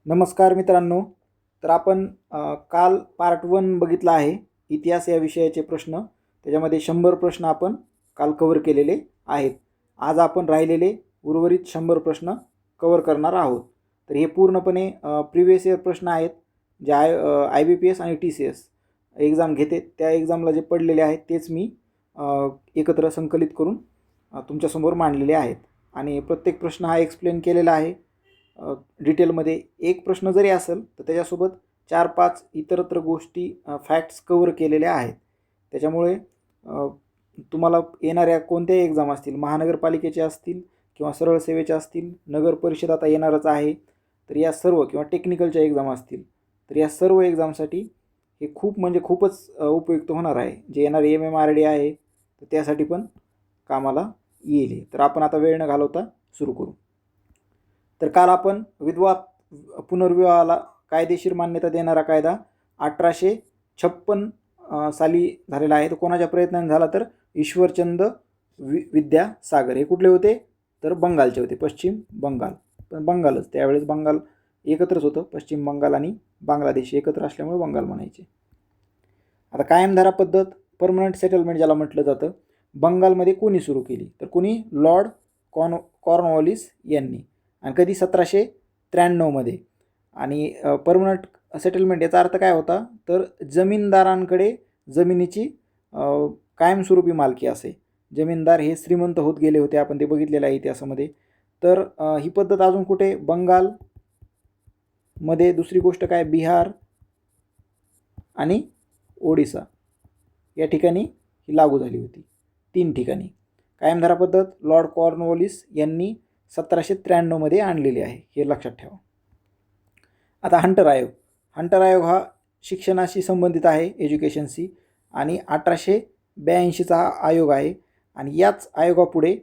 नमस्कार मित्रांनो. तर आपण काल पार्ट 1 बघितला आहे, इतिहास या विषयाचे प्रश्न. त्याच्यामध्ये 100 प्रश्न आपण काल कव्हर केलेले आहेत. आज आपण राहिलेले उर्वरित 100 प्रश्न कव्हर करणार आहोत. तर हे पूर्णपणे प्रिव्हियस इयर प्रश्न आहेत, जे IBPS आणि TCS एक्झाम घेते त्या एक्झामला जे पडलेले आहेत तेच मी एकत्र संकलित करून तुमच्यासमोर मांडलेले आहेत. आणि प्रत्येक प्रश्न हा एक्सप्लेन केलेला आहे डिटेलमध्ये. एक प्रश्न जरी असेल तर त्याच्यासोबत 4-5 इतरत्र गोष्टी फॅक्ट्स कव्हर केलेल्या आहेत. त्याच्यामुळे तुम्हाला येणाऱ्या कोणत्याही एक्झाम असतील, महानगरपालिकेचे असतील किंवा सरळ सेवेच्या असतील, नगर परिषद आता येणारच आहे, तर या सर्व किंवा टेक्निकलच्या एक्झाम असतील, तर या सर्व एक्झामसाठी हे खूप म्हणजे खूपच उपयुक्त होणार आहे. जे येणार MMRD आहे तर त्यासाठी पण कामाला येईल. तर आपण आता वेळ न घालवता सुरू करू. तर काल आपण विधवा पुनर्विवाहाला कायदेशीर मान्यता देणारा कायदा 1856 साली झालेला आहे. तो कोणाच्या प्रयत्नाने झाला तर ईश्वरचंद विद्यासागर. हे कुठले होते तर बंगालचे होते, पश्चिम बंगाल. पण बंगालच, त्यावेळेस बंगाल एकत्रच होतं, पश्चिम बंगाल आणि बांगलादेश एकत्र असल्यामुळे बंगाल म्हणायचे. आता कायमधारा पद्धत, परमनंट सेटलमेंट ज्याला म्हटलं जातं, बंगालमध्ये कोणी सुरू केली तर कोणी लॉर्ड कॉर्नवॉलिस यांनी. आणि कधी 1793 आणि परमनंट सेटलमेंट याचा अर्थ काय होता तर जमीनदारांकडे जमिनीची कायमस्वरूपी मालकी असे. जमीनदार हे श्रीमंत होत गेले होते, आपण ते बघितलेलं आहे इतिहासामध्ये. तर ही पद्धत अजून कुठे बंगालमध्ये, दुसरी गोष्ट काय बिहार आणि ओडिसा या ठिकाणी ही लागू झाली होती. 3 ठिकाणी कायमधारा पद्धत लॉर्ड कॉर्नवॉलिस यांनी 1793 आणलेली आहे, हे लक्षात ठेवा. आता हंटर आयोग हा शिक्षणाशी संबंधित आहे, एज्युकेशनशी. आणि 1882 हा आयोग आहे. आणि याच आयोगापुढे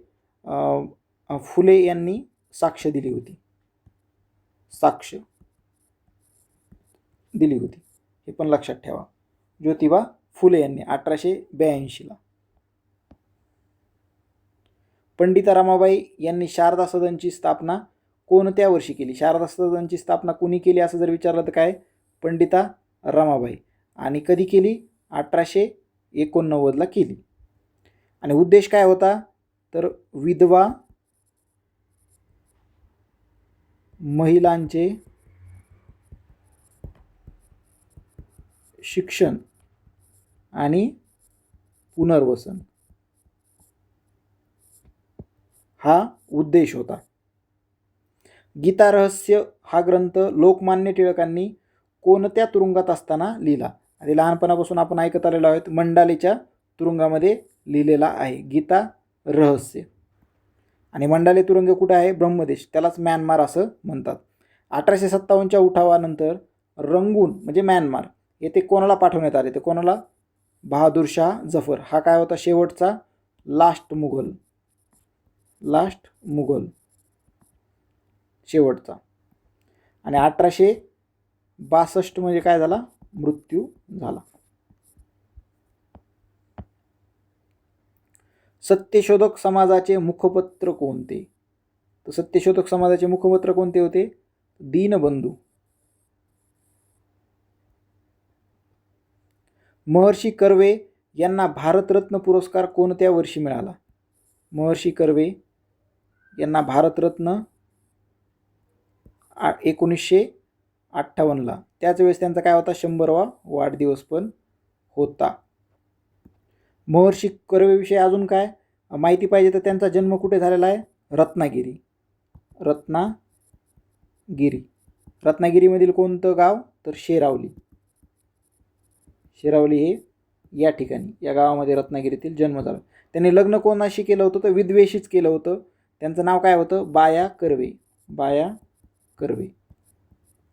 फुले यांनी साक्ष दिली होती, हे पण लक्षात ठेवा. ज्योतिबा फुले यांनी 1882ला. पंडिता रमाबाई यांनी शारदा सदनची स्थापना कोणत्या वर्षी केली? शारदा सदनची स्थापना कोणी केली असं जर विचारलं तर काय? पंडिता रमाबाई. आणि कधी केली? 1889ला केली. आणि उद्देश काय होता तर विधवा महिलांचे शिक्षण आणि पुनर्वसन हा उद्देश होता. गीता रहस्य हा ग्रंथ लोकमान्य टिळकांनी कोणत्या तुरुंगात असताना लिहिला? आणि लहानपणापासून आपण ऐकत आलेलो आहोत, मंडालेच्या तुरुंगामध्ये लिहिलेला आहे गीता रहस्य. आणि मंडाले तुरुंग कुठे आहे? ब्रह्मदेश, त्यालाच म्यानमार असं म्हणतात. 1857च्या उठावानंतर रंगून म्हणजे म्यानमार येथे कोणाला पाठवण्यात आले तर कोणाला? बहादूर शाह जफर. हा काय होता? शेवटचा लास्ट मुघल शेवटचा. आणि 1862 म्हणजे काय झाला? मृत्यू झाला. सत्यशोधक समाजाचे मुखपत्र कोणते? तर सत्यशोधक समाजाचे मुखपत्र कोणते होते? दीनबंधू. महर्षी कर्वे यांना भारतरत्न पुरस्कार कोणत्या वर्षी मिळाला? महर्षी कर्वे यांना भारतरत्न 1958ला. त्याच वेळेस त्यांचा काय होता? 100वा वाढदिवस पण होता. महर्षी कर्वेविषयी अजून काय माहिती पाहिजे तर त्यांचा जन्म कुठे झालेला आहे? रत्नागिरीमधील कोणतं गाव तर शेरावली हे या ठिकाणी, या गावामध्ये रत्नागिरीतील जन्म झाला. त्यांनी लग्न कोणाशी केलं होतं तर विधवेशीच केलं होतं. त्यांचं नाव काय होतं? बाया कर्वे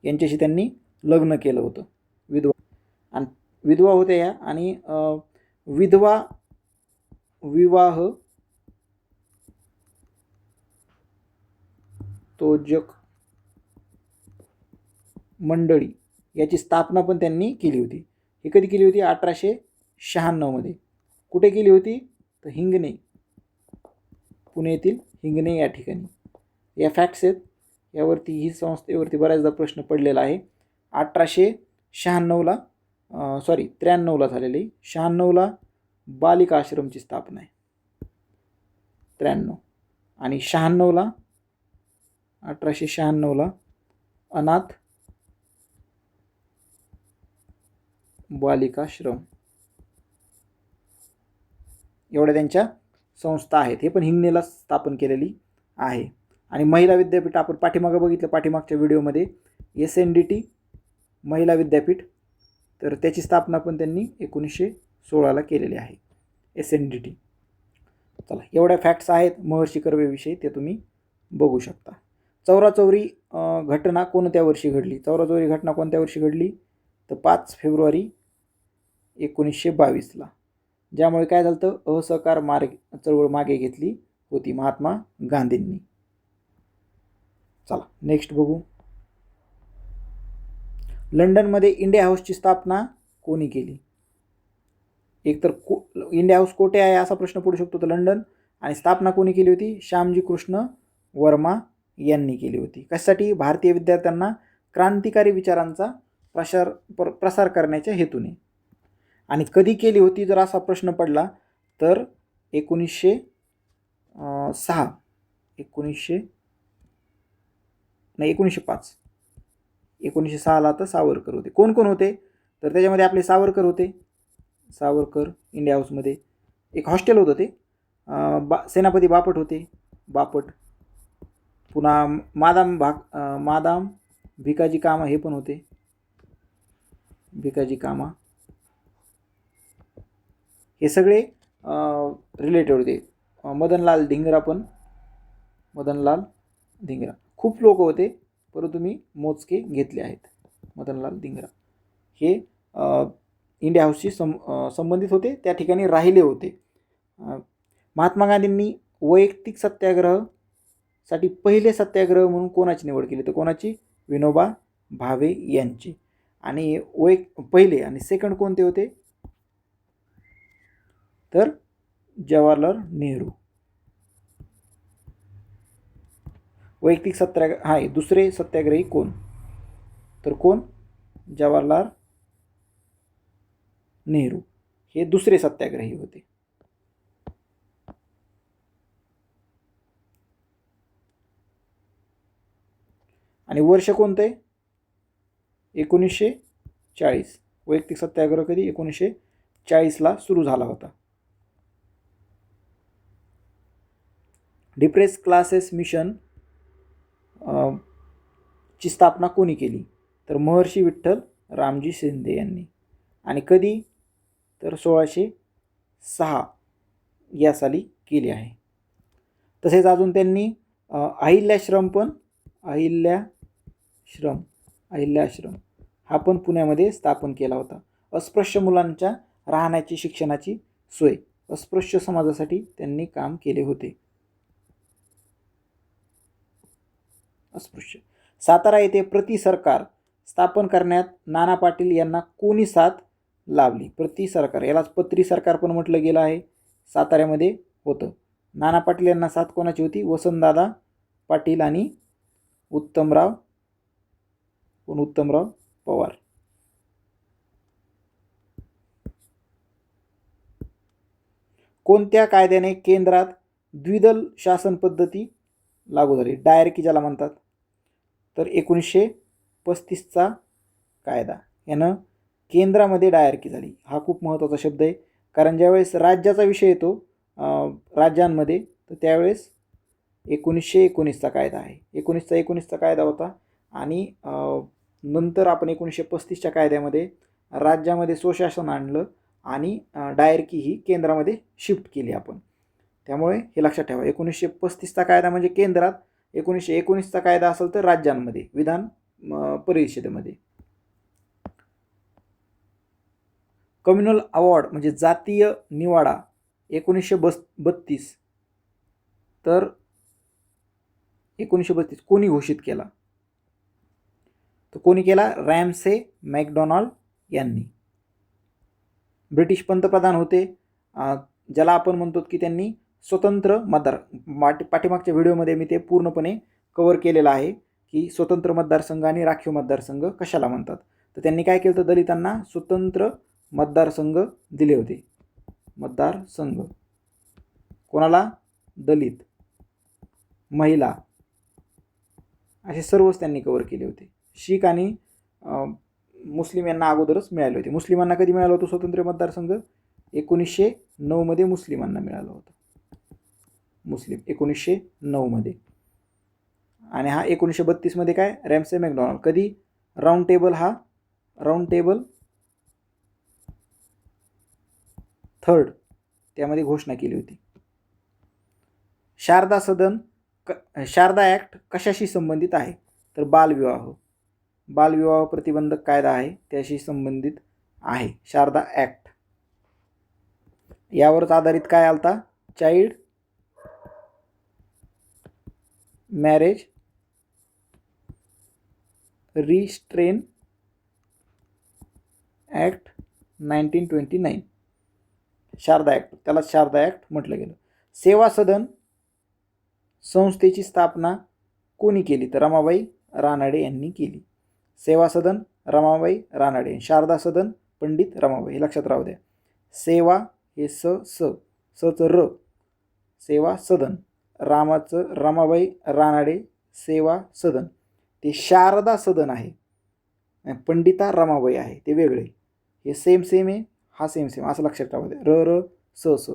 यांच्याशी त्यांनी लग्न केलं होतं. विधवा होत्या या. आणि विधवा विवाह तोजक मंडळी याची स्थापना पण त्यांनी केली होती. हे कधी केली होती? 1896मध्ये. कुठे केली होती तर हिंगणे, पुणे येथील हिंगणे या ठिकाणी. या फॅक्ट्स आहेत, यावरती ही संस्थेवरती बऱ्याचदा प्रश्न पडलेला आहे. 1896ला 93ला झालेली, 96ला बालिका आश्रमची स्थापना आहे. 93 आणि 96ला 1896ला अनाथ बालिकाश्रम, एवढ्या त्यांच्या संस्था आहेत. हे पण हिंगणेला स्थापन केलेली आहे. आणि महिला विद्यापीठ आपण पाठीमागं बघितलं, पाठीमागच्या व्हिडिओमध्ये SNDT महिला विद्यापीठ, तर त्याची स्थापना पण त्यांनी 1916ला केलेली आहे, SNDT. चला, एवढ्या फॅक्ट्स आहेत महर्षी कर्वेविषयी, ते तुम्ही बघू शकता. चौराचौरी घटना कोणत्या वर्षी घडली? चौराचौरी घटना कोणत्या वर्षी घडली? तर 5 फेब्रुवारी 1922ला, ज्यामुळे काय झालं तर असहकार चळवळ मागे घेतली होती महात्मा गांधींनी. चला नेक्स्ट बघू. लंडनमध्ये इंडिया हाऊसची स्थापना कोणी केली? एक तर इंडिया हाऊस कोठे आहे असा प्रश्न पडू शकतो, तर लंडन. आणि स्थापना कोणी केली होती? श्यामजी कृष्ण वर्मा यांनी केली होती. कशासाठी? भारतीय विद्यार्थ्यांना क्रांतिकारी विचारांचा प्रसार करण्याच्या हेतूने. आणि कधी केली होती जर असा प्रश्न पडला तर 1905 1906ला तर सावरकर होते. कोण कोण होते? तर त्याच्यामध्ये आपले सावरकर होते. सावरकर इंडिया हाऊसमध्ये. एक हॉस्टेल होतं ते, सेनापती बापट होते, बापट. पुन्हा मादाम भिकाजी कामा हे पण होते, भिकाजी कामा. हे सगळे रिलेटेड होते. मदनलाल धिंगरा पण, मदनलाल धिंगरा. खूप लोक होते परंतु मी मोजके घेतले आहेत. मदनलाल धिंगरा हे इंडिया हाऊसशी संबंधित होते, त्या ठिकाणी राहिले होते. महात्मा गांधींनी वैयक्तिक सत्याग्रहासाठी पहिले सत्याग्रह म्हणून कोणाची निवड केली? तर कोणाची? विनोबा भावे यांची. आणि पहिले आणि सेकंड कोणते होते? तर जवाहरलाल नेहरू. वैयक्तिक सत्याग्रह आहे. दुसरे सत्याग्रही कोण? तर कोण? जवाहरलाल नेहरू हे दुसरे सत्याग्रही होते. आणि वर्ष कोणतं आहे? 1940. वैयक्तिक सत्याग्रह कधी? 1940ला सुरू झाला होता. डिप्रेस क्लासेस मिशन ची स्थापना कोणी केली? तर महर्षी विठ्ठल रामजी शिंदे यांनी. आणि कधी? तर 1606 या साली केली आहे. तसेच अजून त्यांनी अहिल्याश्रम हा पण पुण्यामध्ये स्थापन केला होता. अस्पृश्य मुलांच्या राहण्याची शिक्षणाची सोय, अस्पृश्य समाजासाठी त्यांनी काम केले होते. अस्पृश्य. सातारा येथे प्रति सरकार स्थापन करण्यात नाना पाटील यांना कोणी साथ लावली? प्रति सरकार, यालाच पत्री सरकार पण म्हटलं गेलं आहे, साताऱ्यामध्ये होतं. नाना पाटील यांना साथ कोणाची होती? वसंतदादा पाटील आणि उत्तमराव पवार. कोणत्या कायद्याने केंद्रात द्विदल शासन पद्धती लागू झाली? डायरकी ज्याला म्हणतात. तर 1935चा कायदा, यानं केंद्रामध्ये डायरकी झाली. हा खूप महत्त्वाचा शब्द आहे, कारण ज्यावेळेस राज्याचा विषय येतो राज्यांमध्ये, तर त्यावेळेस 1919चा कायदा आहे. 1919चा कायदा होता. आणि नंतर आपण 1935च्या कायद्यामध्ये राज्यामध्ये स्वशासन आणलं आणि डायरकी ही केंद्रामध्ये शिफ्ट केली आपण. त्यामुळे हे लक्षात ठेवा, 1935चा कायदा म्हणजे केंद्रात, 1919चा कायदा असेल तर राज्यांमध्ये, विधान परिषदेमध्ये. कम्युनल अवॉर्ड म्हणजे जातीय निवाडा 1932, तर 1932 कोणी घोषित केला? तर कोणी केला? रॅमसे मॅकडोनाल्ड यांनी. ब्रिटिश पंतप्रधान होते, ज्याला आपण म्हणतो की त्यांनी स्वतंत्र मतदार. पाठीमागच्या व्हिडिओमध्ये मी ते पूर्णपणे कव्हर केलेलं आहे की स्वतंत्र मतदारसंघ आणि राखीव मतदारसंघ कशाला म्हणतात. तर त्यांनी काय केलं, तर दलितांना स्वतंत्र मतदारसंघ दिले होते. मतदारसंघ कोणाला? दलित, महिला, असे सर्वच त्यांनी कव्हर केले होते. शीख आणि मुस्लिम यांना अगोदरच मिळाले होते. मुस्लिमांना कधी मिळालं होतं स्वतंत्र मतदारसंघ? 1909 मध्ये मुस्लिमांना मिळालं होतं. मुस्लिम 1909 मध्ये. आणि हा 1932 मध्ये काय? Ramsay McDonald. कधी? राऊंड टेबल थर्ड त्यामध्ये घोषणा केली होती. शारदा ॲक्ट कशाशी संबंधित आहे? तर बालविवाह प्रतिबंधक कायदा आहे त्याशी संबंधित आहे शारदा ॲक्ट. यावरच आधारित काय आलता? Child marriage restraint act 1929, Sharda act. त्याला शारदा ॲक्ट म्हटलं गेलं. सेवा सदन संस्थेची स्थापना कोणी केली? तर रमाबाई रानडे यांनी केली. सेवा सदन रमाबाई रानडे, शारदा सदन पंडित रमाबाई. हे लक्षात राहू द्या. सेवा हे सचं र, सेवा सदन. रामाचं रमाबाई रानडे सेवा सदन. ते शारदा सदन आहे, पंडिता रमाबाई आहे, ते वेगळे. हे सेम आहे, हा सेम असं लक्षात राहू द्या. र स.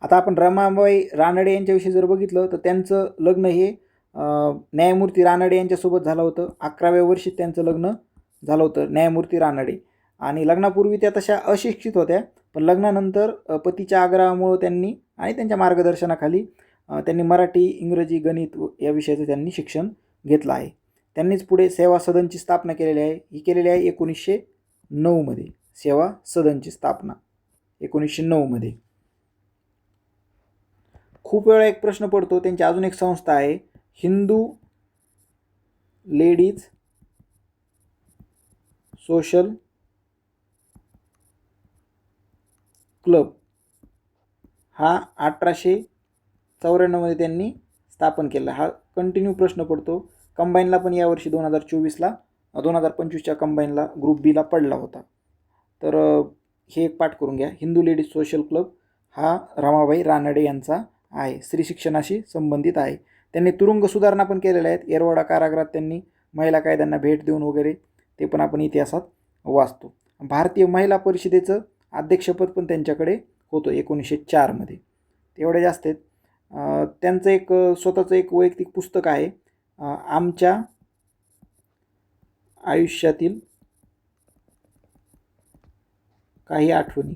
आता आपण रमाबाई रानडे यांच्याविषयी जर बघितलं तर त्यांचं लग्न हे न्यायमूर्ती रानडे यांच्यासोबत झालं होतं. 11व्या वर्षी त्यांचं लग्न झालं होतं न्यायमूर्ती रानडे. आणि लग्नापूर्वी त्या तशा अशिक्षित होत्या, पण लग्नानंतर पतीच्या आग्रहामुळे त्यांनी आणि त्यांच्या मार्गदर्शनाखाली त्यांनी मराठी, इंग्रजी, गणित या विषयाचं त्यांनी शिक्षण घेतलं आहे. त्यांनीच पुढे सेवा सदनची स्थापना केलेली आहे. ही केलेली आहे 1909 मध्ये. सेवा सदनची स्थापना 1909 मध्ये. खूप वेळा एक प्रश्न पडतो, त्यांची अजून एक संस्था आहे हिंदू लेडीज सोशल क्लब. हा 1894 मध्ये त्यांनी स्थापन केला. हा कंटिन्यू प्रश्न पडतो. कंबाईनला पण यावर्षी 2025च्या कंबाईनला ग्रुप बीला पडला होता. तर हे एक पाठ करून घ्या. हिंदू लेडीज सोशल क्लब हा रमाबाई रानडे यांचा आहे, स्त्री शिक्षणाशी संबंधित आहे. त्यांनी तुरुंग सुधारणा पण केलेल्या आहेत. येरवडा कारागृहात त्यांनी महिला कायद्यांना भेट देऊन वगैरे, ते पण आपण इतिहासात वाचतो. भारतीय महिला परिषदेचं अध्यक्षपद पण त्यांच्याकडे होतं 1904 मध्ये. तेवढे जास्त आहेत. त्यांचं एक स्वतःचं एक वैयक्तिक पुस्तक आहे, आमच्या आयुष्यातील काही आठवणी.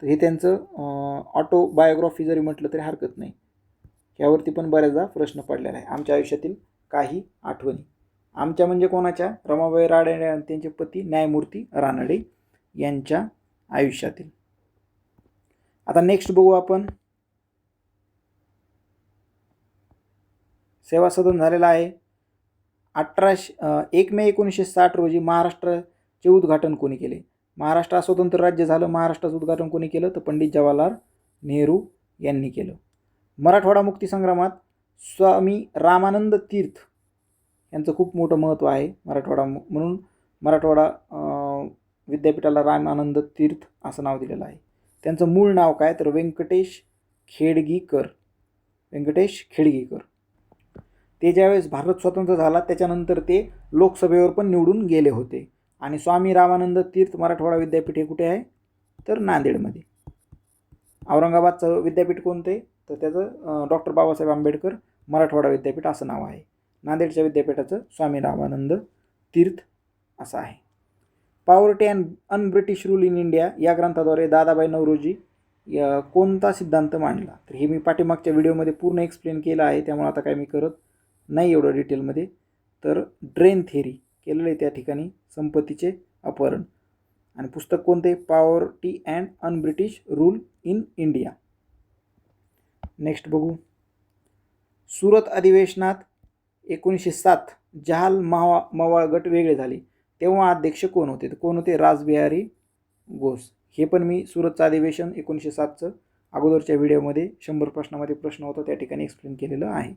तर हे त्यांचं ऑटोबायोग्राफी जरी म्हटलं तरी हरकत नाही. यावरती पण बऱ्याचदा प्रश्न पडलेला आहे. आमच्या आयुष्यातील काही आठवणी. आमच्या म्हणजे कोणाच्या? रमाबाई रानडे आणि त्यांचे पती न्यायमूर्ती रानडे यांच्या आयुष्यातील. आता नेक्स्ट बघू आपण. सेवा सदन झालेला आहे. 1 मे 1960 रोजी महाराष्ट्राचे उद्घाटन कोणी केले? महाराष्ट्र स्वतंत्र राज्य झालं. महाराष्ट्राचं उद्घाटन कोणी केलं? तर पंडित जवाहरलाल नेहरू यांनी केलं. मराठवाडा मुक्तीसंग्रामात स्वामी रामानंद तीर्थ यांचं खूप मोठं महत्त्व आहे. म्हणून मराठवाडा विद्यापीठाला रामानंद तीर्थ असं नाव दिलेलं आहे. त्यांचं मूळ नाव काय? तर व्यंकटेश खेडगीकर. ते ज्यावेळेस भारत स्वतंत्र झाला त्याच्यानंतर ते लोकसभेवर पण निवडून गेले होते. आणि स्वामी रामानंद तीर्थ मराठवाडा विद्यापीठ हे कुठे आहे? तर नांदेडमध्ये. औरंगाबादचं विद्यापीठ कोणतं आहे? तर त्याचं डॉक्टर बाबासाहेब आंबेडकर मराठवाडा विद्यापीठ असं नाव आहे. नांदेडच्या विद्यापीठाचं स्वामी रामानंद तीर्थ असं आहे. Poverty and un-British rule in India या ग्रंथाद्वारे दादाभाई नौरोजी कोणता सिद्धांत मांडला? तर हे मी पाठीमागच्या व्हिडिओमध्ये पूर्ण एक्सप्लेन केलं आहे, त्यामुळे आता काय मी करत नाही एवढं डिटेलमध्ये. तर ड्रेन थेरी केलेलं आहे त्या ठिकाणी, संपत्तीचे अपहरण. आणि पुस्तक कोणते? Poverty and un-British rule in India. Next बघू. सुरत अधिवेशनात 1907 जहाल मवाळ गट वेगळे झाले तेव्हा अध्यक्ष कोण होते? तर कोण होते? रासबिहारी घोष. हे पण मी सुरतचं अधिवेशन 1907चं अगोदरच्या व्हिडिओमध्ये 100 प्रश्नामध्ये प्रश्न होता त्या ठिकाणी एक्सप्लेन केलेलं आहे.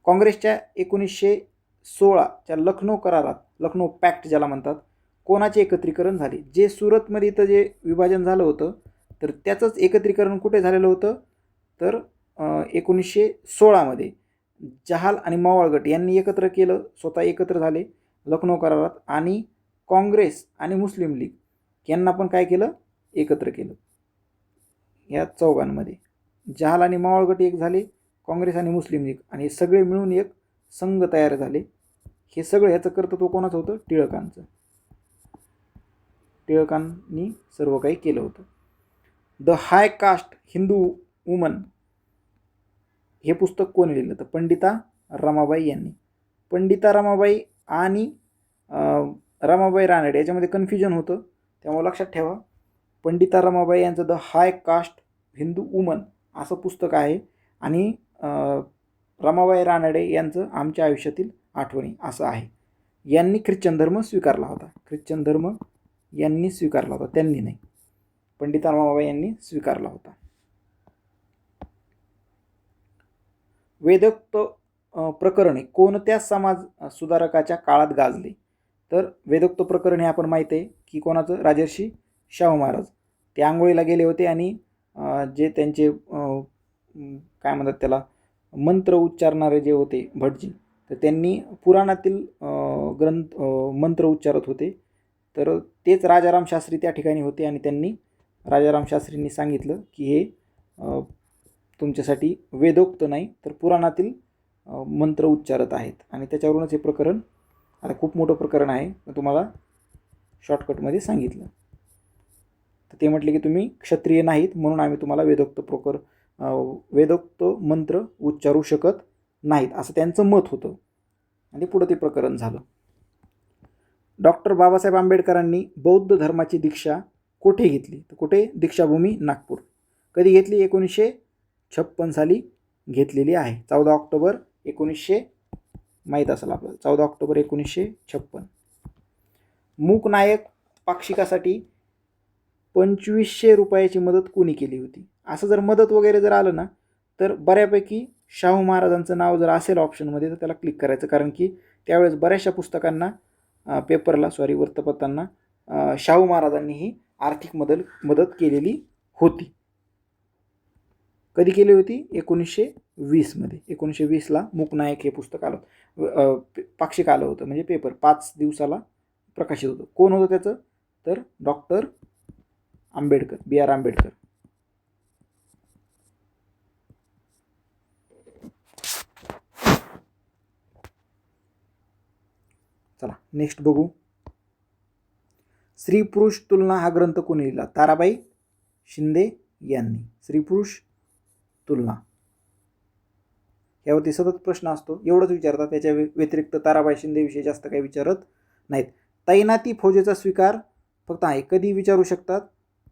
काँग्रेसच्या 1916च्या लखनौ करारात, लखनौ पॅक्ट ज्याला म्हणतात, कोणाचे एकत्रीकरण झाले? जे सुरतमध्ये इथं जे विभाजन झालं होतं तर त्याचंच एकत्रीकरण कुठे झालेलं होतं? तर 1916मध्ये जहाल आणि मवाळ गट यांनी एकत्र केलं, स्वतः एकत्र झाले लखनौ करारात, आणि काँग्रेस आणि मुस्लिम लीग यांना पण काय केलं? एकत्र केलं. या चौघांमध्ये जहाल आणि मवाळ गट एक झाले, काँग्रेस आणि मुस्लिम लीग, आणि सगळे मिळून एक संघ तयार झाले. हे सगळं ह्याचं कर्तृत्व कोणाचं होतं? टिळकांचं. टिळकांनी सर्व काही केलं होतं. The high caste Hindu woman हे पुस्तक कोणी लिहिलं? तर पंडिता रमाबाई यांनी. पंडिता रमाबाई आणि रमाबाई रानडे याच्यामध्ये कन्फ्युजन होतं, त्यामुळे लक्षात ठेवा. पंडिता रमाबाई यांचं the high caste Hindu woman असं पुस्तक आहे, आणि रमाबाई रानडे यांचं आमच्या आयुष्यातील आठवणी असं आहे. यांनी ख्रिश्चन धर्म स्वीकारला होता. ख्रिश्चन धर्म यांनी स्वीकारला होता, त्यांनी नाही. पंडिता रमाबाई यांनी स्वीकारला होता. वेदोक्त प्रकरणे कोणत्या समाज सुधारकाच्या काळात गाजले? तर वेदोक्त प्रकरण हे आपण माहिती आहे की कोणाचं? राजर्षी शाहू महाराज. ते आंघोळीला गेले होते आणि जे त्यांचे काय म्हणतात त्याला, मंत्र उच्चारणारे जे होते भटजी, तर त्यांनी पुराणातील ग्रंथ मंत्र उच्चारत होते. तर तेच राजाराम शास्त्री त्या ठिकाणी होते, आणि त्यांनी राजाराम शास्त्रींनी सांगितलं की हे तुमच्यासाठी वेदोक्त नाही तर पुराणातील मंत्र उच्चारत आहेत, आणि त्याच्यावरूनच हे प्रकरण, आता खूप मोठं प्रकरण आहे, तुम्हाला शॉर्टकटमध्ये सांगितलं. तर ते म्हटले की तुम्ही क्षत्रिय नाहीत म्हणून आम्ही तुम्हाला वेदोक्त मंत्र उच्चारू शकत नाहीत असं त्यांचं मत होतं, आणि पुढं ते प्रकरण झालं. डॉक्टर बाबासाहेब आंबेडकरांनी बौद्ध धर्माची दीक्षा कुठे घेतली? तर कुठे? दीक्षाभूमी नागपूर. कधी घेतली? 1956 साली घेतलेली आहे. 14 ऑक्टोबर 1900, माहीत असेल आपल्याला, 14 ऑक्टोबर 1956. मूकनायक पाक्षिकासाठी 2500 रुपयाची मदत कोणी केली होती? असं जर मदत वगैरे जर आलं ना तर बऱ्यापैकी शाहू महाराजांचं नाव जर असेल ऑप्शनमध्ये तर त्याला क्लिक करायचं, कारण की त्यावेळेस बऱ्याचशा पुस्तकांना वृत्तपत्रांना शाहू महाराजांनी ही आर्थिक मदत केलेली होती. कधी केली होती? 1920मध्ये. 1920ला मूकनायक हे पुस्तक आलं, पाक्षिक आलं होतं, म्हणजे पेपर 5 दिवसाला प्रकाशित होतं. कोण होतं त्याचं? तर डॉक्टर आंबेडकर, B.R. आंबेडकर. चला नेक्स्ट बघू. स्त्री पुरुष तुलना हा ग्रंथ कोणी लिहिला? ताराबाई शिंदे यांनी. स्त्री पुरुष तुलना यावरती सतत प्रश्न असतो, एवढंच विचारतात, त्याच्या व्यतिरिक्त ताराबाई शिंदेविषयी जास्त काही विचारत नाहीत. तैनाती फौजेचा स्वीकार फक्त आहे, कधी विचारू शकतात?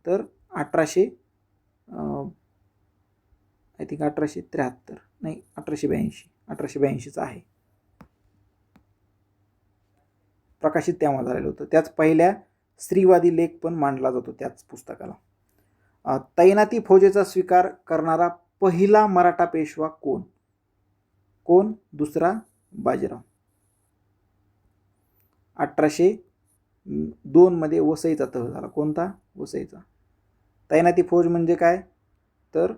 तर 1873 नाही 1882चा आहे, प्रकाशित तेव्हा झालेलं होतं. त्याच पहिल्या स्त्रीवादी लेख पण मांडला जातो त्याच पुस्तकाला. तैनाती फौजेचा स्वीकार करणारा पहिला मराठा पेशवा कोण? दुसरा बाजीराव. 1802 मध्ये वसईचा तह झाला. कोणता? वसईचा. तैनाती फौज म्हणजे काय? तर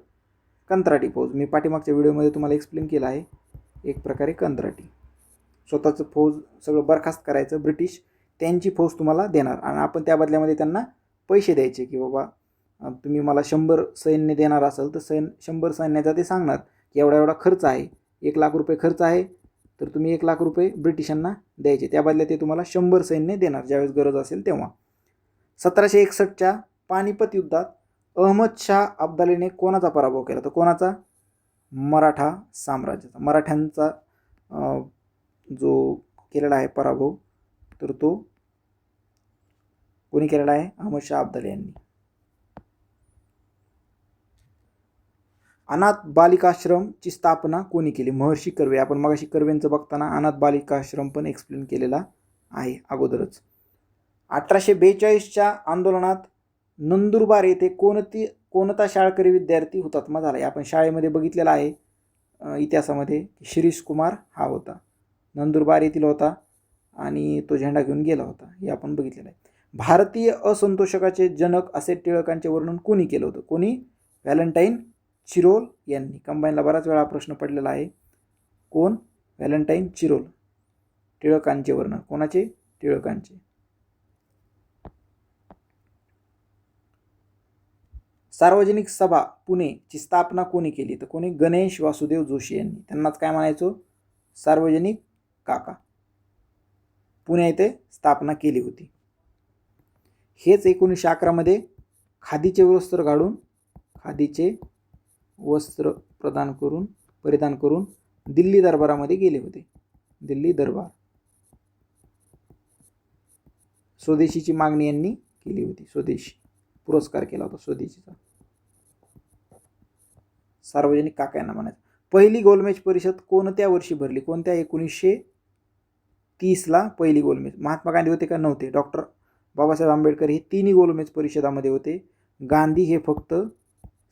कंत्राटी फौज. मी पाठीमागच्या व्हिडिओमध्ये तुम्हाला एक्सप्लेन केलं आहे. एक प्रकारे कंत्राटी, स्वतःचं फौज सगळं बरखास्त करायचं, ब्रिटिश त्यांची फौज तुम्हाला देणार, आणि आपण त्या बदल्यामध्ये त्यांना पैसे द्यायचे की बाबा तुम्ही मला 100 सैन्य देणार असाल तर 100 सैन्याचा ते सांगणार की एवढा एवढा खर्च आहे, 1 लाख रुपये खर्च आहे, तर तुम्ही 1 लाख रुपये ब्रिटिशांना द्यायचे, त्या बदल्यात ते तुम्हाला 100 सैन्य देणार ज्यावेळेस गरज असेल तेव्हा. 1761च्या पानिपत युद्धात अहमद शाह अब्दालीने कोणाचा पराभव केला? तर कोणाचा? मराठा साम्राज्याचा. मराठ्यांचा जो केलेला आहे पराभव, तर तो कोणी केलेला आहे? अहमद शाह अब्दाली यांनी. अनाथ बालिकाश्रमची स्थापना कोणी केली? महर्षी कर्वे. आपण मगाशी कर्वेंचं बघताना अनाथ बालिकाश्रम पण एक्सप्लेन केलेला आहे अगोदरच. 1842च्या आंदोलनात नंदुरबार येथे कोणती कोणता शाळकरी विद्यार्थी हुतात्मा झाला? आपण शाळेमध्ये बघितलेला आहे इतिहासामध्ये शिरीष कुमार हा होता, नंदुरबार येथील होता आणि तो झेंडा घेऊन गेला होता, हे आपण बघितलेलं आहे. भारतीय असंतोषकाचे जनक असे टिळकांचे वर्णन कोणी केलं होतं? कोणी? व्हॅलेंटाईन चिरोल यांनी. कंबाईनला बराच वेळा प्रश्न पडलेला आहे. कोण? Valentine Chirol. टिळकांचे वर्णन कोणाचे? टिळकांचे. सार्वजनिक सभा पुणेची स्थापना कोणी केली? तर कोणी? गणेश वासुदेव जोशी यांनी. त्यांनाच काय म्हणायचो? सार्वजनिक काका. पुणे येथे स्थापना केली होती. हेच 1911 मध्ये खादीचे वस्त्र घालून, खादीचे वस्त्र परिधान करून दिल्ली दरबारामध्ये गेले होते. दिल्ली दरबार. स्वदेशीची मागणी यांनी केली होती. स्वदेशी पुरस्कार केला होता स्वदेशीचा. सार्वजनिक काका यांना म्हणायचं. पहिली गोलमेज परिषद कोणत्या वर्षी भरली? कोणत्या? 1930 ला पहिली गोलमेज. महात्मा गांधी होते का? नव्हते. डॉक्टर बाबासाहेब आंबेडकर हे तिन्ही गोलमेज परिषदामध्ये होते. गांधी हे फक्त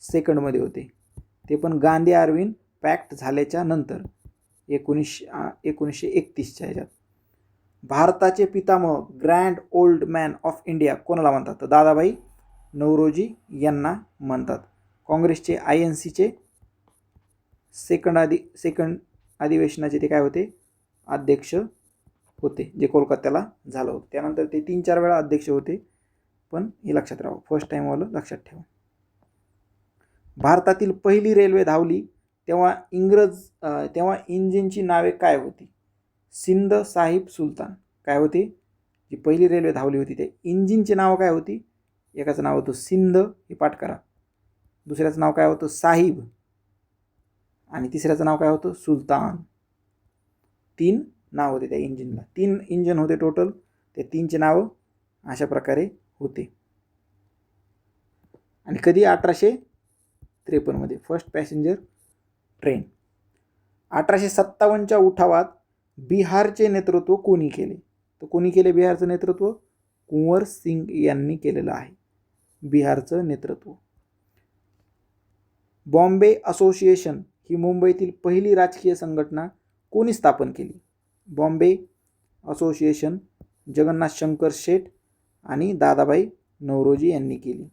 सेकंडमध्ये होते, ते पण गांधी अरविंद पॅक्ट झाल्याच्या नंतर 1931च्या ह्याच्यात. भारताचे पितामह grand old man of India कोणाला म्हणतात? तर दादाभाई नौरोजी यांना म्हणतात. काँग्रेसचे INCचे सेकंड अधिवेशनाचे ते काय होते? अध्यक्ष होते, जे कोलकात्याला झालं होतं. त्यानंतर ते 3-4 वेळा अध्यक्ष होते, पण हे लक्षात राहावं, फर्स्ट टाईमवालं लक्षात ठेवा. भारतातील पहिली रेल्वे धावली तेव्हा इंजिनची नावे काय होती? सिंध साहिब सुलतान. काय होती? जी पहिली रेल्वे धावली होती त्या इंजिनची नाव काय होती? एकाचं नाव होतं सिंध, हे पाठ करा. दुसऱ्याचं नाव काय होतं? साहिब. आणि तिसऱ्याचं नाव काय होतं? सुलतान. 3 नाव होते त्या इंजिनला. 3 इंजिन होते टोटल. ते 3चे नाव अशा प्रकारे होते. आणि कधी? 1853 मध्ये फर्स्ट पॅसेंजर ट्रेन. 1857च्या उठावात बिहारचे नेतृत्व कोणी केले? तर कोणी केले बिहारचं नेतृत्व? कुंवर सिंग यांनी केलेलं आहे बिहारचं नेतृत्व. बॉम्बे असोसिएशन ही मुंबईतील पहिली राजकीय संघटना कोणी स्थापन केली? बॉम्बे असोसिएशन जगन्नाथ शंकर शेठ आणि दादाभाई नौरोजी यांनी केली.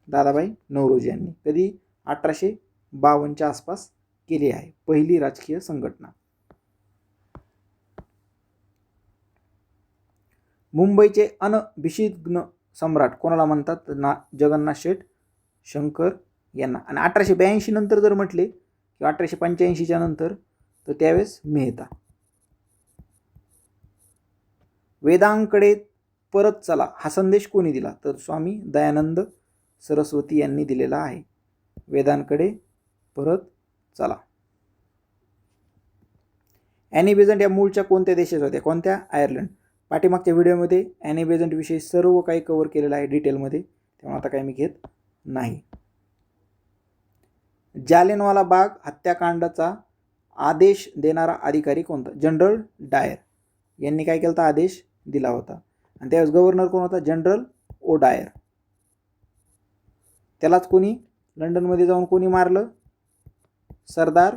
दादाभाई नौरोजी यांनी. कधी? 1852च्या आसपास केली आहे पहिली राजकीय संघटना. मुंबईचे अनभिषिक्त सम्राट कोणाला म्हणतात? जगन्नाथ शेठ शंकर यांना. आणि 1882 नंतर जर म्हटले किंवा 1885च्या नंतर, तर त्यावेळेस मेहता. वेदांकडे परत चला हा संदेश कोणी दिला? तर स्वामी दयानंद सरस्वती यांनी दिलेला आहे. वेदांकडे परत चला. ॲनी बेझंट या मूळच्या कोणत्या देशाच्या होत्या? कोणत्या? आयर्लंड. पाठीमागच्या व्हिडिओमध्ये ॲनी बेझंट विषयी सर्व काही कव्हर केलेलं आहे डिटेलमध्ये, त्यामुळे आता काही मी घेत नाही. जालियनवाला बाग हत्याकांडाचा आदेश देणारा अधिकारी कोणता? जनरल डायर यांनी काय केलं होता? आदेश दिला होता. आणि त्यावेळेस गव्हर्नर कोण होता? General O'Dwyer. त्यालाच कोणी लंडनमध्ये जाऊन कोणी मारलं? सरदार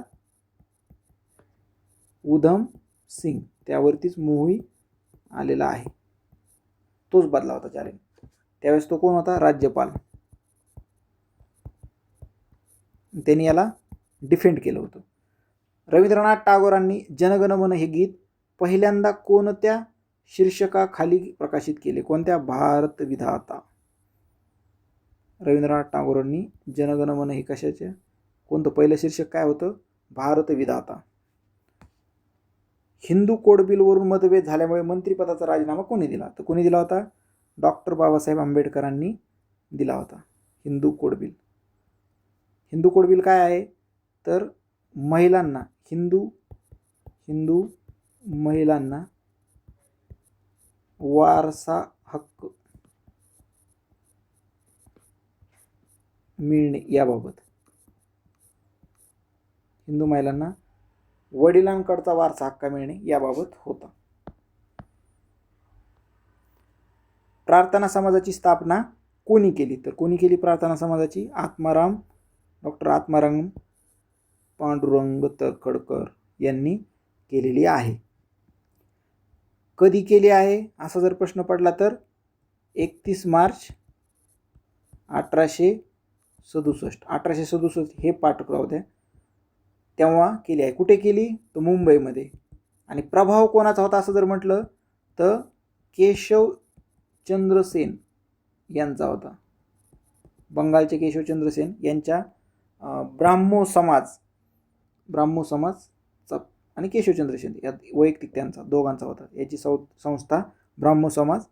उधम सिंग. त्यावरतीच मोही आलेला आहे, तोच बदला होता जालियन. त्यावेळेस तो कोण होता? राज्यपाल. त्यांनी याला डिफेंड केलं होतं. रवींद्रनाथ टागोरांनी जनगण मन हे गीत पहिल्यांदा कोणत्या शीर्षकाखाली प्रकाशित केले? कोणत्या? भारत विधाता. रवींद्रनाथ टागोरांनी जनगण मन हे कशाचे कोणतं पहिलं शीर्षक काय होतं? भारत विधाता. हिंदू कोड बिलवरून मतभेद झाल्यामुळे मंत्रिपदाचा राजीनामा कोणी दिला? तर कोणी दिला होता? डॉक्टर बाबासाहेब आंबेडकरांनी दिला होता. Hindu code bill. Hindu code bill काय आहे? तर महिलांना हिंदू महिलांना वारसा हक्क मिळणे याबाबत. हिंदू महिलांना वडिलांकडचा वारसा हक्क मिळणे याबाबत होता. प्रार्थना समाजाची स्थापना कोणी केली? तर कोणी केली प्रार्थना समाजाची? डॉक्टर आत्माराम पांडुरंग तर्खडकर यांनी केलेली आहे. कधी केली आहे असा जर प्रश्न पडला तर 31 मार्च 1867. 1867 हे पाठ होते, तेव्हा केली आहे. कुठे केली? तर मुंबईमध्ये. आणि प्रभाव कोणाचा होता असं जर म्हटलं तर केशवचंद्र सेन यांचा होता. बंगालचे केशवचंद्र सेन यांच्या ब्राह्मो समाजचा आणि केशवचंद्र सेन या वैयक्तिक त्यांचा दोघांचा होता. याची संस्था ब्राह्मो समाज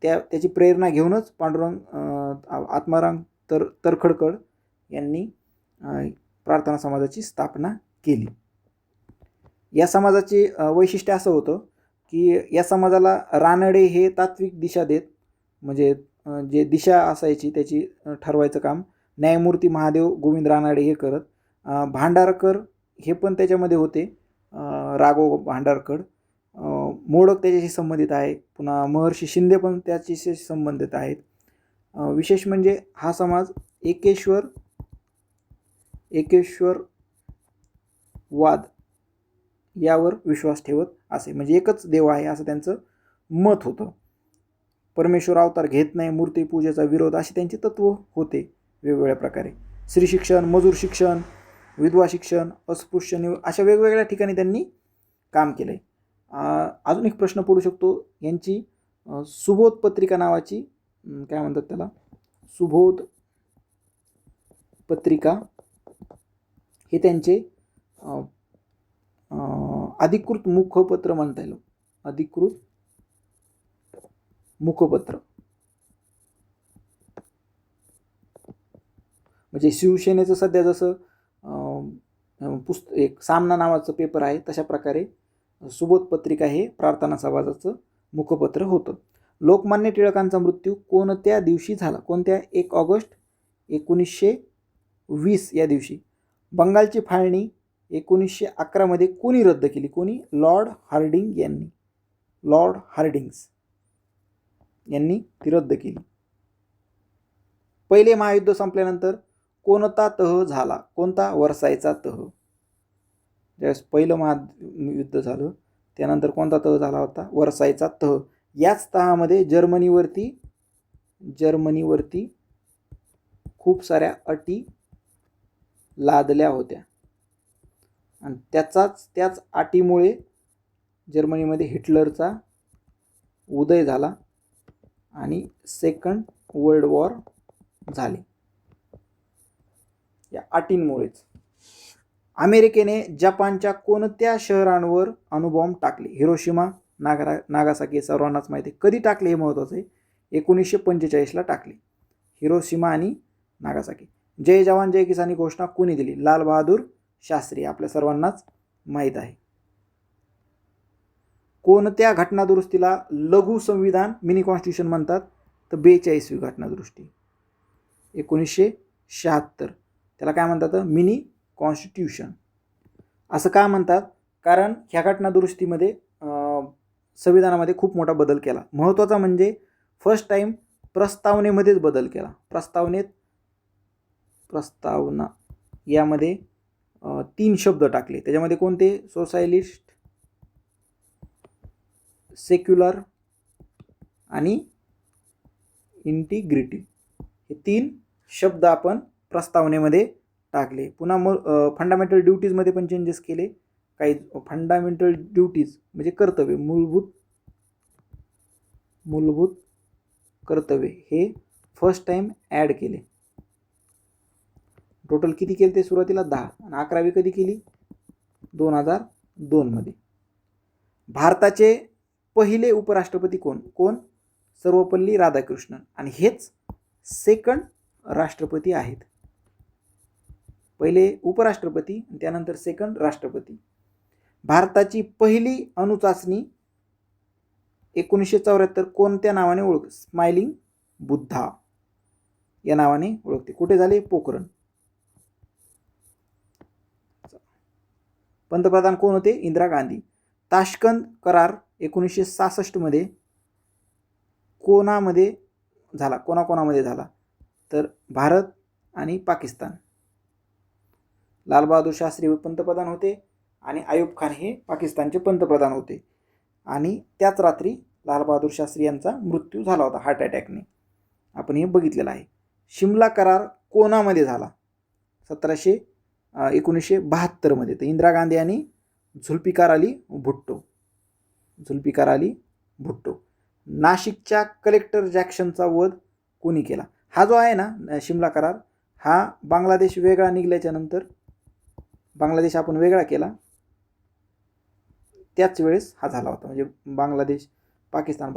त्याची प्रेरणा घेऊनच आत्माराम तर्खडकर यांनी प्रार्थना समाजाची स्थापना केली. या समाजाचे वैशिष्ट्य असं होतं की या समाजाला रानडे हे तात्विक दिशा देत, म्हणजे जे दिशा असायची त्याची ठरवायचं काम न्यायमूर्ती महादेव गोविंद रानडे हे करत. भांडारकर हे पण त्याच्यामध्ये होते, राघव भांडारकर. मोडक त्याच्याशी संबंधित आहे. पुन्हा महर्षी शिंदे पण त्याच्याशी संबंधित आहेत. विशेष म्हणजे हा समाज एकेश्वरवाद यावर विश्वास ठेवत असे, म्हणजे एकच देव आहे असं त्यांचं मत होतं. परमेश्वर अवतार घेत नाही, मूर्तीपूजेचा विरोध असे त्यांचे तत्व होते वेगवेगळ्या प्रकारे. स्त्री शिक्षण, मजूर शिक्षण, विधवा शिक्षण, अस्पृश्य अशा वेगवेगळ्या ठिकाणी त्यांनी काम केलं आहे. अजून एक प्रश्न पडू शकतो, यांची सुबोध पत्रिका नावाची काय म्हणतात त्याला, सुबोध पत्रिका हे त्यांचे अधिकृत मुखपत्र म्हणता येईल. अधिकृत मुखपत्र म्हणजे शिवसेनेचं सध्या जसं एक सामना नावाचं पेपर आहे तशा प्रकारे सुबोध पत्रिका हे प्रार्थना समाजाचं मुखपत्र होतं. लोकमान्य टिळकांचा मृत्यू कोणत्या दिवशी झाला? कोणत्या? 1 ऑगस्ट 1920 या दिवशी. बंगालची फाळणी 1911 मध्ये कोणी रद्द केली? कोणी? लॉर्ड हार्डिंग्स यांनी ती रद्द केली. पहिले महायुद्ध संपल्यानंतर कोणता तह झाला? कोणता? वर्सायचा तह. ज्यावेळेस पहिलं महायुद्ध झालं त्यानंतर कोणता तह झाला होता? वर्सायचा तह. याच तहामध्ये जर्मनीवरती खूप साऱ्या अटी लादल्या होत्या आणि त्याच अटीमुळे जर्मनीमध्ये हिटलरचा उदय झाला आणि सेकंड वर्ल्ड वॉर झाली. या अटींमुळेच. अमेरिकेने जपानच्या कोणत्या शहरांवर अणुबॉम्ब टाकले? Hiroshima, Nagasaki. सर्वांनाच माहिती आहे. कधी टाकले हे महत्त्वाचं आहे. 1945ला टाकले. हिरोशिमा आणि नागासाकी. जय जवान जय किसान ही घोषणा कोणी दिली? लाल बहादूर शास्त्री. आपल्या सर्वांनाच माहीत आहे. कोणत्या घटनादुरुस्तीला लघु संविधान मिनी कॉन्स्टिट्यूशन म्हणतात? तर 42वी घटनादुरुस्ती 1976. त्याला काय म्हणतात? Mini constitution. असं का म्हणतात? कारण ह्या घटनादुरुस्तीमध्ये संविधानामध्ये खूप मोठा बदल केला. महत्त्वाचा म्हणजे फर्स्ट टाइम प्रस्तावनेमध्येच बदल केला. प्रस्तावना यामध्ये 3 शब्द टाकले. त्याच्यामध्ये कोणते? सोशलिस्ट, सेक्युलर आणि इंटिग्रिटी हे 3 शब्द आपण प्रस्तावनेमध्ये टाकले. पुन्हा फंडामेंटल ड्युटीजमध्ये पण चेंजेस केले. काही फंडामेंटल ड्युटीज म्हणजे कर्तव्य, मूलभूत कर्तव्य हे फर्स्ट टाइम ॲड केले. टोटल किती केले ते? सुरुवातीला 10 आणि 11वी कधी केली? 2002 मध्ये. भारताचे पहिले उपराष्ट्रपती कोण? सर्वपल्ली राधाकृष्णन. आणि हेच सेकंड राष्ट्रपती आहेत. पहिले उपराष्ट्रपती त्यानंतर सेकंड राष्ट्रपती. भारताची पहिली अणुचाचणी 1974 कोणत्या नावाने ओळख? स्माइलिंग बुद्धा या नावाने ओळखते. कुठे झाले? पोखरण. पंतप्रधान कोण होते? इंदिरा गांधी. ताशकंद करार 1966 मध्ये कोणामध्ये झाला कोणाकोणामध्ये झाला, तर भारत आणि पाकिस्तान. लालबहादूर शास्त्री पंतप्रधान होते आणि आयूब खान हे पाकिस्तानचे पंतप्रधान होते. आणि त्याच रात्री लालबहादूर शास्त्री यांचा मृत्यू झाला होता हार्ट अटॅकने. आपण हे बघितलेलं आहे. शिमला करार कोणामध्ये झाला? 1972मध्ये. तर इंदिरा गांधी आणि झुल्फिकार अली भुट्टो. झुल्फिकार अली भुट्टो. नाशिकच्या कलेक्टर जॅक्सनचा वध कोणी केला? हा जो आहे ना शिमला करार, हा बांगलादेश वेगळा निघल्याच्या नंतर, बांगलादेश आपण वेगळा केला त्याच वेळेस हा झाला होता. म्हणजे बांगलादेश पाकिस्तान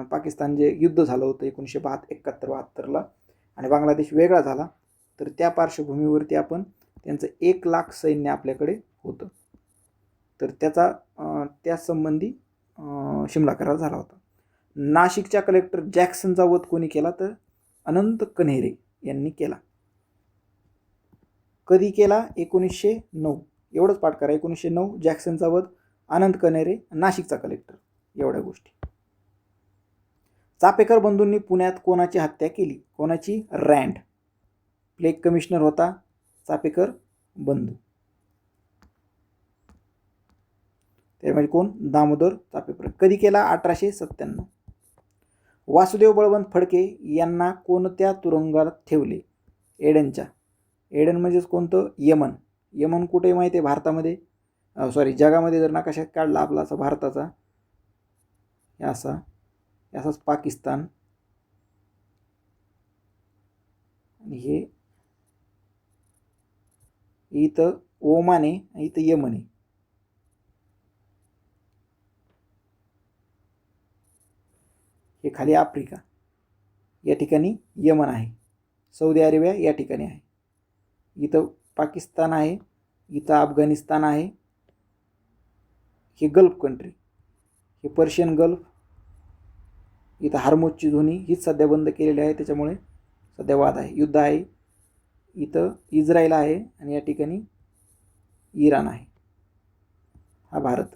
पाकिस्तान जे युद्ध झालं होतं 1971-72ला आणि बांगलादेश वेगळा झाला, तर त्या पार्श्वभूमीवरती आपण त्यांचं 1,00,000 सैन्य आपल्याकडे होतं, तर त्या संबंधी शिमला करार झाला होता. नाशिकच्या कलेक्टर जॅक्सनचा वध कोणी केला? तर अनंत कन्हेरे यांनी केला. कधी केला? 1909. एवढंच पाठ करा. 1909 जॅक्सनचा वध, अनंत कन्हेरे नाशिकचा कलेक्टर. एवढ्या गोष्टी. चापेकर बंधूंनी पुण्यात कोणाची हत्या केली? कोणाची? रँड. प्लेग कमिशनर होता चापेकर बंधू. त्यामध्ये कोण? दामोदर चापेकर. कधी केला? 1897. वासुदेव बळवंत फडके यांना कोणत्या तुरुंगात ठेवले? एडनच्या. एडन म्हणजेच कोणतं? यमन. यमन कुठे माहिती आहे? भारतामध्ये, जगामध्ये जर नकाशात काढला आपला असा भारताचा, असाच पाकिस्तान आणि हे इथं ओमान आहे आणि इथं यमन आहे. हे खाली आफ्रिका, या ठिकाणी यमन आहे. सौदी अरेबिया या ठिकाणी आहे. इथं पाकिस्तान आहे, इथं अफगाणिस्तान आहे. हे गल्फ कंट्री, हे पर्शियन गल्फ. इथं हार्मोजची झोनी हीच सध्या बंद केलेली आहे, त्याच्यामुळे सध्या वाद आहे, युद्ध आहे. इथं इस्रायल आहे आणि या ठिकाणी इराण आहे. हा भारत.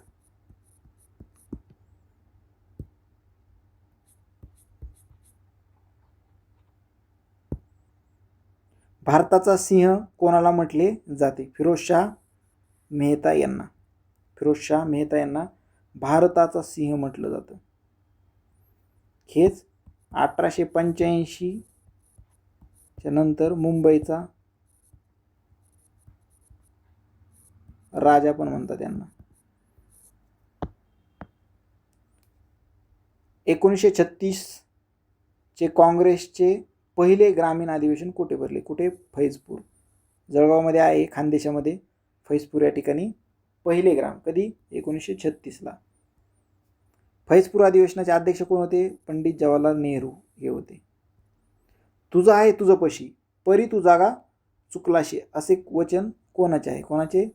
भारताचा सिंह कोणाला म्हटले जाते? फिरोजशाह मेहता यांना. फिरोजशाह मेहता यांना भारताचा सिंह म्हटलं जातं. हेच 1885 च्या नंतर मुंबईचा राजा पण म्हणतात त्यांना. 1936 चे काँग्रेसचे पहिले ग्रामीण अधिवेशन कुठे भरले? कुठे? फैजपूर. जळगावमध्ये आहे, खानदेशामध्ये फैजपूर या ठिकाणी पहिले ग्राम. कधी? 1936ला. फैजपूर अधिवेशनाचे अध्यक्ष कोण होते? पंडित जवाहरलाल नेहरू हे होते. तुझं आहे तुझं पशी, परी तू जागा चुकलाशी, असे वचन कोणाचे आहे? कोणाचे?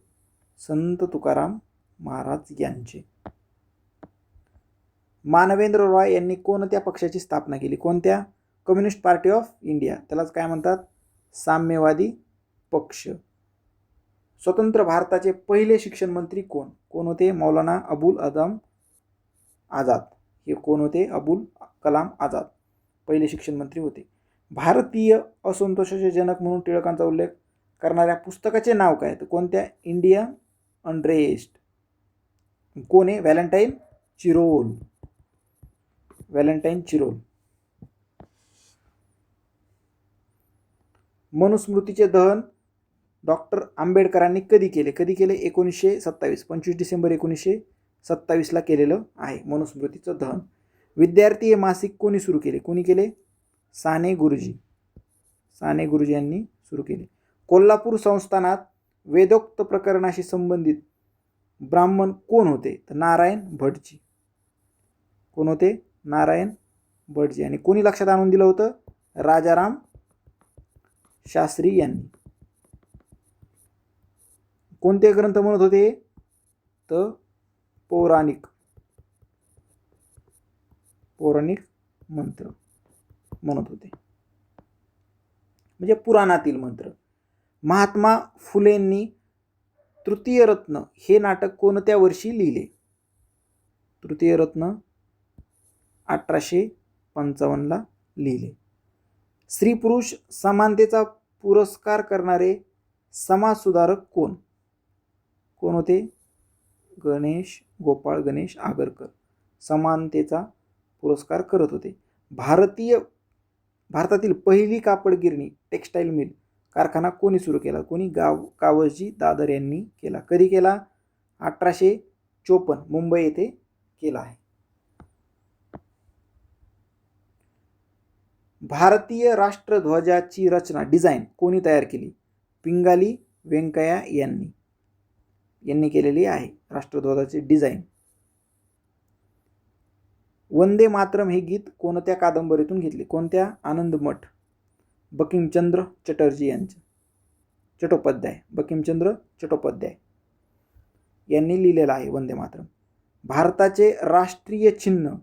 संत तुकाराम महाराज यांचे. मानवेंद्र रॉय यांनी कोणत्या पक्षाची स्थापना केली? कोणत्या? Communist party of India. त्यालाच काय म्हणतात? साम्यवादी पक्ष. स्वतंत्र भारताचे पहिले शिक्षण मंत्री कोण? कोण होते? मौलाना अबुल कलाम आझाद. हे कोण होते? अबुल कलाम आझाद पहिले शिक्षण मंत्री होते. भारतीय असंतोषाचे जनक म्हणून टिळकांचा उल्लेख करणाऱ्या पुस्तकाचे नाव काय? तर कोणत्या? India unrest. कोण आहे? Valentine Chirol. Valentine Chirol. मनुस्मृतीचे दहन डॉक्टर आंबेडकरांनी कधी केले? कधी केले? 1927. 25 डिसेंबर 1927ला केलेलं आहे मनुस्मृतीचं दहन. विद्यार्थी हे मासिक कोणी सुरू केले? कोणी केले? साने गुरुजी. साने गुरुजी यांनी सुरू केले. कोल्हापूर संस्थानात वेदोक्त प्रकरणाशी संबंधित ब्राह्मण कोण होते? तर नारायण भटजी. कोण होते? नारायण भटजी. आणि कोणी लक्षात आणून दिलं होतं? राजाराम शास्त्री यांनी. कोणते ग्रंथ म्हणत होते? तर पौराणिक मंत्र म्हणत होते, म्हणजे पुराणातील मंत्र. महात्मा फुलेंनी तृतीय रत्न हे नाटक कोणत्या वर्षी लिहिले? तृतीय रत्न 1855ला लिहिले. स्त्री पुरुष समानतेचा पुरस्कार करणारे समाजसुधारक कोण? कोण होते? गोपाळ गणेश आगरकर समानतेचा पुरस्कार करत होते. भारतातील पहिली कापड गिरणी टेक्स्टाईल मिल कारखाना कोणी सुरू केला? कोणी? कावसजी दादर यांनी केला. कधी केला? 1854 मुंबई येथे केला आहे. भारतीय राष्ट्रध्वजाची रचना डिझाईन कोणी तयार केली? पिंगाली व्यंकय्या यांनी केलेली आहे राष्ट्रध्वजाची डिझाईन. वंदे मातरम हे गीत कोणत्या कादंबरीतून घेतले? कोणत्या? आनंदमठ बंकिमचंद्र चटर्जी यांचे बंकिमचंद्र चट्टोपाध्याय यांनी लिहिलेला आहे वंदे मातरम. भारताचे राष्ट्रीय चिन्ह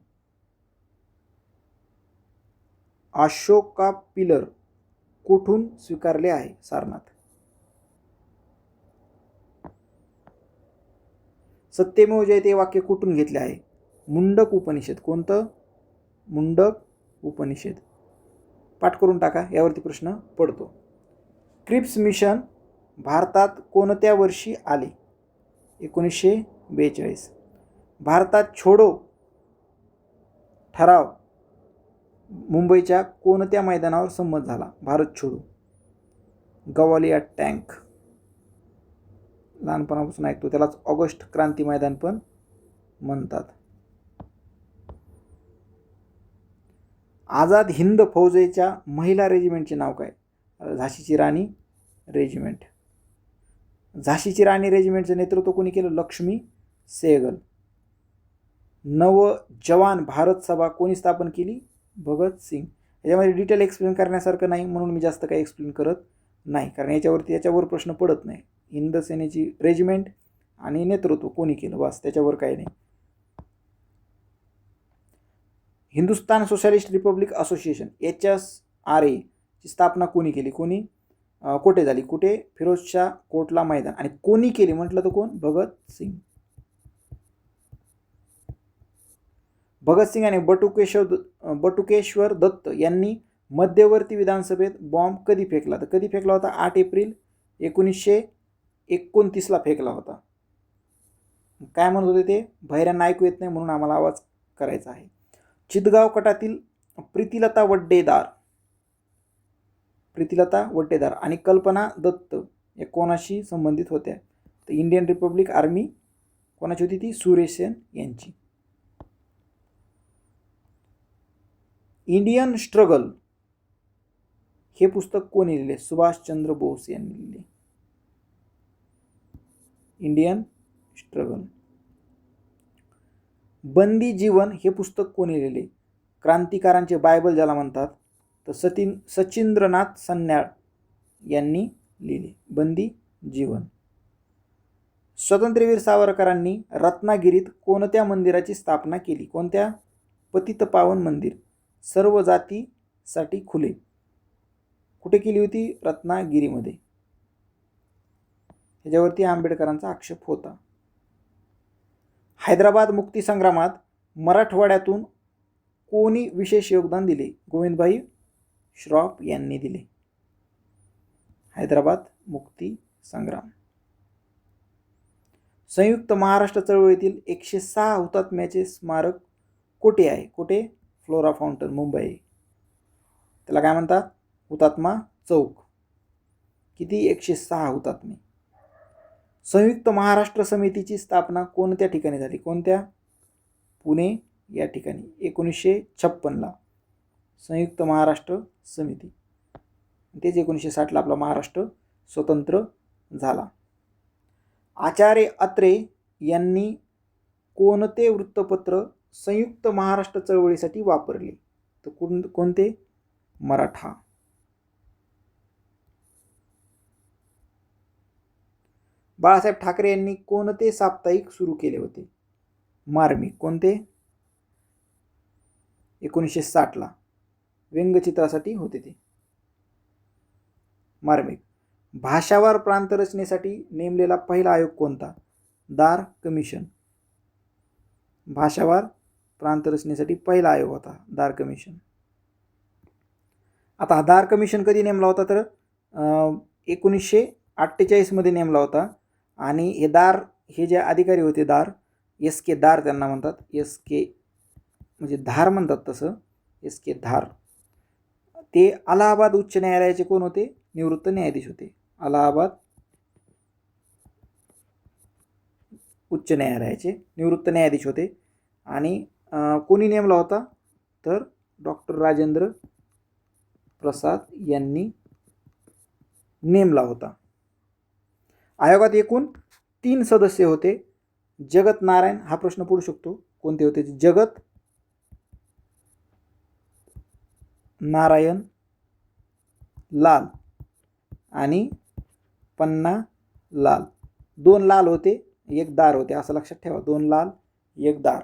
अशोका पिलर कुठून स्वीकारले आहे? सारनाथ. सत्यमेव जयते वाक्य कुठून घेतले आहे? मुंडक उपनिषद. कोणतं? मुंडक उपनिषद. पाठ करून टाका, यावरती प्रश्न पडतो. क्रिप्स मिशन भारतात कोणत्या वर्षी आले? 1942. भारतात छोडो ठराव मुंबईच्या कोणत्या मैदानावर संमत झाला? भारत छोडो. गवालिया टँक. लहानपणापासून ऐकतो, त्यालाच ऑगस्ट क्रांती मैदान पण म्हणतात. आझाद हिंद फौजेच्या महिला रेजिमेंटचे नाव काय? झाशीची राणी रेजिमेंट. झाशीची राणी रेजिमेंटचं नेतृत्व कोणी केलं? लक्ष्मी सेहगल. नवजवान भारत सभा कोणी स्थापन केली? भगत सिंग. याच्यामध्ये डिटेल एक्सप्लेन करण्यासारखं नाही म्हणून मी जास्त काही एक्सप्लेन करत नाही, कारण याच्यावर प्रश्न पडत नाही. हिंद सेनेची रेजिमेंट आणि नेतृत्व कोणी केलं, बस, त्याच्यावर काही नाही. Hindustan socialist Republic association HSRA ची स्थापना कोणी केली? कोठे झाली? कुठे? फिरोजशाह कोटला मैदान. आणि कोणी केली म्हटलं तर कोण? भगत सिंग. भगत सिंग आणि बटुकेश्वर दत्त यांनी मध्यवर्ती विधानसभेत बॉम्ब कधी फेकला? तर कधी फेकला होता? 8 एप्रिल 1929 फेकला होता. काय म्हणत होते ते? भैऱ्यांना ऐकू येत नाही म्हणून आम्हाला आवाज करायचा आहे. चितगाव कटातील प्रीतिलता वड्डेदार आणि कल्पना दत्त या कोणाशी संबंधित होत्या? तर इंडियन रिपब्लिक आर्मी कोणाची होती ती? सुरेश सेन यांची. इंडियन स्ट्रगल हे पुस्तक कोणी लिहिले? सुभाषचंद्र बोस यांनी लिहिले. Indian struggle. बंदी जीवन हे पुस्तक कोणी लिहिले? क्रांतिकारांचे बायबल ज्याला म्हणतात, तर सचिंद्रनाथ सन्याळ यांनी लिहिले बंदी जीवन. स्वातंत्र्यवीर सावरकरांनी रत्नागिरीत कोणत्या मंदिराची स्थापना केली? कोणत्या? पतितपावन मंदिर, सर्व जातीसाठी खुले. कुठे केली होती? रत्नागिरीमध्ये. ह्याच्यावरती आंबेडकरांचा आक्षेप होता. हैदराबाद मुक्तीसंग्रामात मराठवाड्यातून कोणी विशेष योगदान दिले? गोविंदभाई श्रॉफ यांनी दिले. हैदराबाद मुक्ती संग्राम. संयुक्त महाराष्ट्र चळवळीतील 106 हुतात्म्याचे स्मारक कोठे आहे? कुठे? Flora fountain Mumbai. त्याला काय म्हणतात? हुतात्मा चौक. किती? 106 हुतात्मे. संयुक्त महाराष्ट्र समितीची स्थापना कोणत्या ठिकाणी झाली? कोणत्या? पुणे या ठिकाणी 1956 संयुक्त महाराष्ट्र समिती. तेच 1960 आपला महाराष्ट्र स्वतंत्र झाला. आचार्य अत्रे यांनी कोणते वृत्तपत्र संयुक्त महाराष्ट्र चळवळीसाठी वापरले? तर कोणते? मराठा. बाळासाहेब ठाकरे यांनी कोणते साप्ताहिक सुरू केले होते? मार्मिक. कोणते? 1960 व्यंगचित्रासाठी होते ते मार्मिक. भाषावार प्रांत रचनेसाठी नेमलेला पहिला आयोग कोणता? दार कमिशन. भाषावार प्रांत रचनेसाठी पहिला आयोग होता दार कमिशन. आता हा दार कमिशन कधी नेमला होता तर 1948मध्ये नेमला होता. आणि हे दार, हे जे अधिकारी होते दार, एस के दार त्यांना म्हणतात, एस के म्हणजे धार म्हणतात तसं, एस के धार, ते अलाहाबाद उच्च न्यायालयाचे कोण होते? निवृत्त न्यायाधीश होते. अलाहाबाद उच्च न्यायालयाचे निवृत्त न्यायाधीश होते. आणि कोणी नेमला होता तर डॉक्टर राजेंद्र प्रसाद यांनी नेमला होता. आयोगात एकूण 3 सदस्य होते. जगत नारायण, हा प्रश्न पडू शकतो, कोणते होते? जगत नारायण लाल आणि पन्ना लाल. 2 लाल होते, 1 दार होते, असं लक्षात ठेवा. 2 लाल 1 दार.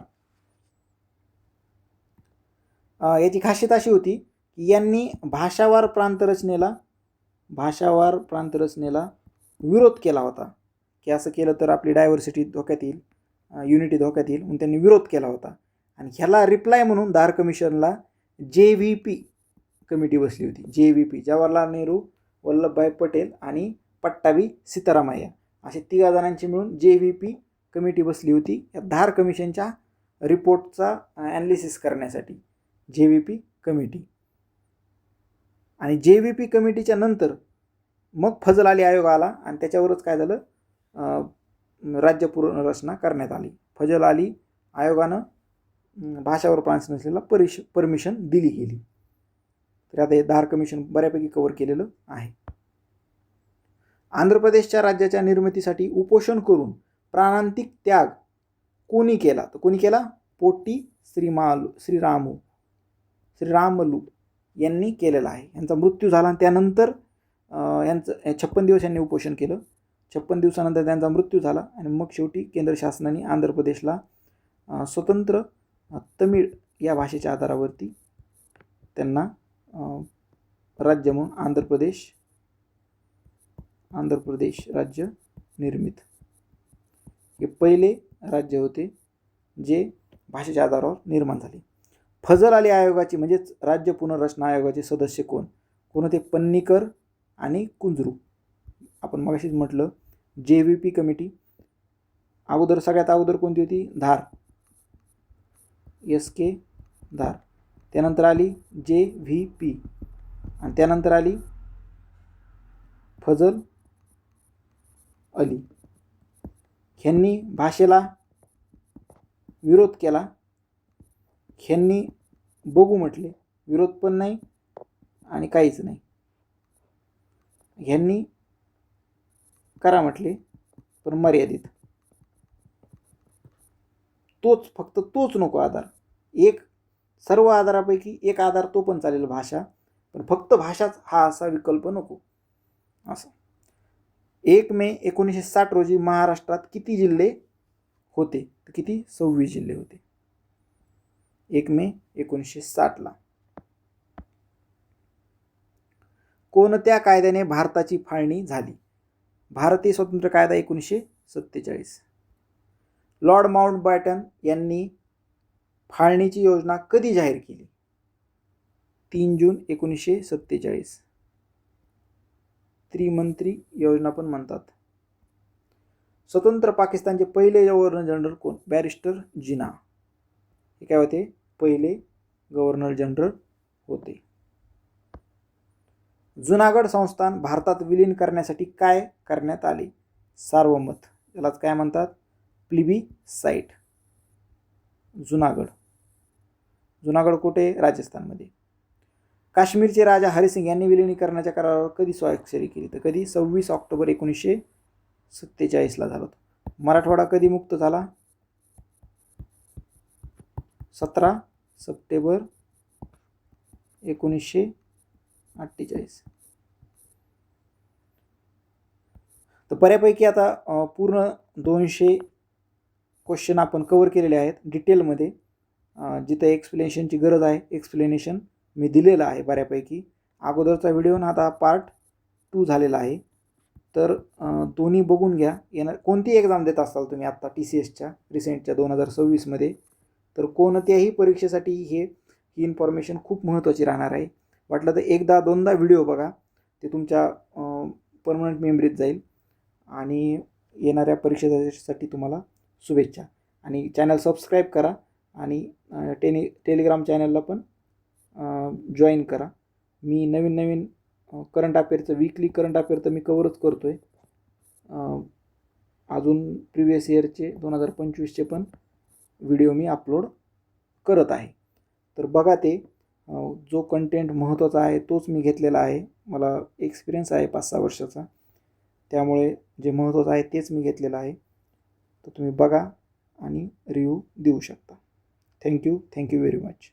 याची खासियत अशी होती की यांनी भाषावार प्रांतरचनेला विरोध केला होता, की असं केलं तर आपली डायव्हर्सिटी धोक्यात येईल, युनिटी धोक्यात येईल, म्हणून त्यांनी विरोध केला होता. आणि ह्याला रिप्लाय म्हणून दार कमिशनला JVP कमिटी बसली होती. JVP, जवाहरलाल नेहरू, वल्लभभाई पटेल आणि पट्टाभी सीतारामय्या, असे 3 जणांची मिळून JVP कमिटी बसली होती या धार कमिशनच्या रिपोर्टचा ॲनालिसिस करण्यासाठी. JVP committee. आणि JVP कमिटीच्या नंतर मग फजल अली आयोग आला आणि त्याच्यावरच काय झालं, राज्य पुनर्रचना करण्यात आली. फजल अली आयोगानं भाषावर प्रांतरचनेला परमिशन दिली गेली. तर आता हे धार कमिशन बऱ्यापैकी कव्हर केलेलं आहे. आंध्र प्रदेशच्या राज्याच्या निर्मितीसाठी उपोषण करून प्राणांतिक त्याग कोणी केला? तर कोणी केला? पोट्टी श्रीरामलू यांनी केलेला आहे. यांचा मृत्यू झाला आणि त्यानंतर यांचं 56 दिवस यांनी उपोषण केलं. 56 दिवसानंतर त्यांचा मृत्यू झाला आणि मग शेवटी केंद्र शासनाने आंध्र प्रदेशला स्वतंत्र तमिळ या भाषेच्या आधारावरती त्यांना राज्य म्हणून आंध्र प्रदेश राज्य निर्मित. हे पहिले राज्य होते जे भाषेच्या आधारावर निर्माण झाले. फजल अली आयोगाची म्हणजेच राज्य पुनर्रचना आयोगाचे सदस्य कोण होते? पन्नीकर आणि कुंजरू. आपण मगाशीच म्हटलं JVP कमिटी. सगळ्यात अगोदर कोणती होती? धार, SK धार. त्यानंतर आली JVP आणि त्यानंतर आली फजल अली. ह्यांनी भाषेला विरोध केला, ह्यांनी बघू म्हटले, विरोध पण नाही आणि काहीच नाही. ह्यांनी करा म्हटले पण मर्यादित. फक्त तोच नको आधार. सर्व आधारापैकी एक आधार तो पण चालेल, भाषा, पण फक्त भाषाच हा असा विकल्प नको असं. 1 मे 1960 रोजी महाराष्ट्रात किती जिल्हे होते? तर किती? 26 जिल्हे होते 1 मे 1960ला. कोणत्या कायद्याने भारताची फाळणी झाली? भारतीय स्वातंत्र्य कायदा 1947. लॉर्ड माउंटबॅटन यांनी फाळणीची योजना कधी जाहीर केली? 3 जून 1947. त्रिमंत्री योजना पण म्हणतात. स्वतंत्र पाकिस्तानचे पहिले गव्हर्नर जनरल कोण? बॅरिस्टर जिना. हे काय होते? पहिले गव्हर्नर जनरल होते. जुनागड संस्थान भारतात विलीन करण्यासाठी काय करण्यात आले? सार्वमत. यालाच काय म्हणतात? प्लिबिसाइट. जुनागड कुठे? राजस्थानमध्ये. काश्मीरचे राजा हरिसिंग यांनी विलिनीकरणाच्या करारावर कधी स्वाक्षरी केली? तर कधी? 26 ऑक्टोबर 1947ला झाला. मराठवाडा कधी मुक्त झाला? 17 सप्टेंबर 1948. तर बऱ्यापैकी आता पूर्ण 200 क्वेश्चन आपण कव्हर केलेले आहेत डिटेलमध्ये. जिथं एक्सप्लेनेशनची गरज आहे एक्सप्लेनेशन मी दिलेलं आहे बऱ्यापैकी. अगोदरचा व्हिडिओ ना आता पार्ट 2 झालेला आहे. तर दोन्ही बघून घ्या. कोणती एक्झाम देत असाल तुम्ही आत्ता TCSच्या रिसेंटच्या 2026मध्ये, तर कोणत्याही परीक्षेसाठी ही इन्फॉर्मेशन खूप महत्त्वाची राहणार आहे. वाटलं तर एकदा दोनदा व्हिडिओ बघा, ते तुमच्या परमनंट मेमरीत जाईल. आणि येणाऱ्या परीक्षेसाठी तुम्हाला शुभेच्छा. आणि चॅनल सबस्क्राईब करा आणि टेलिग्राम चॅनलला पण जॉईन करा. मी नवीन नवीन करंट अफेअरचं वीकली करंट अफेअर तर मी कवरच करतो आहे. अजून प्रिवियस इयरचे 2025चे पण व्हिडिओ मी अपलोड करत आहे. तर बघा ते जो कंटेंट महत्त्वाचा आहे तोच मी घेतलेला आहे. मला एक्सपिरियन्स आहे 5-6 वर्षाचा, त्यामुळे जे महत्त्वाचं आहे तेच मी घेतलेलं आहे. तर तुम्ही बघा आणि रिव्ह्यू देऊ शकता. Thank you very much.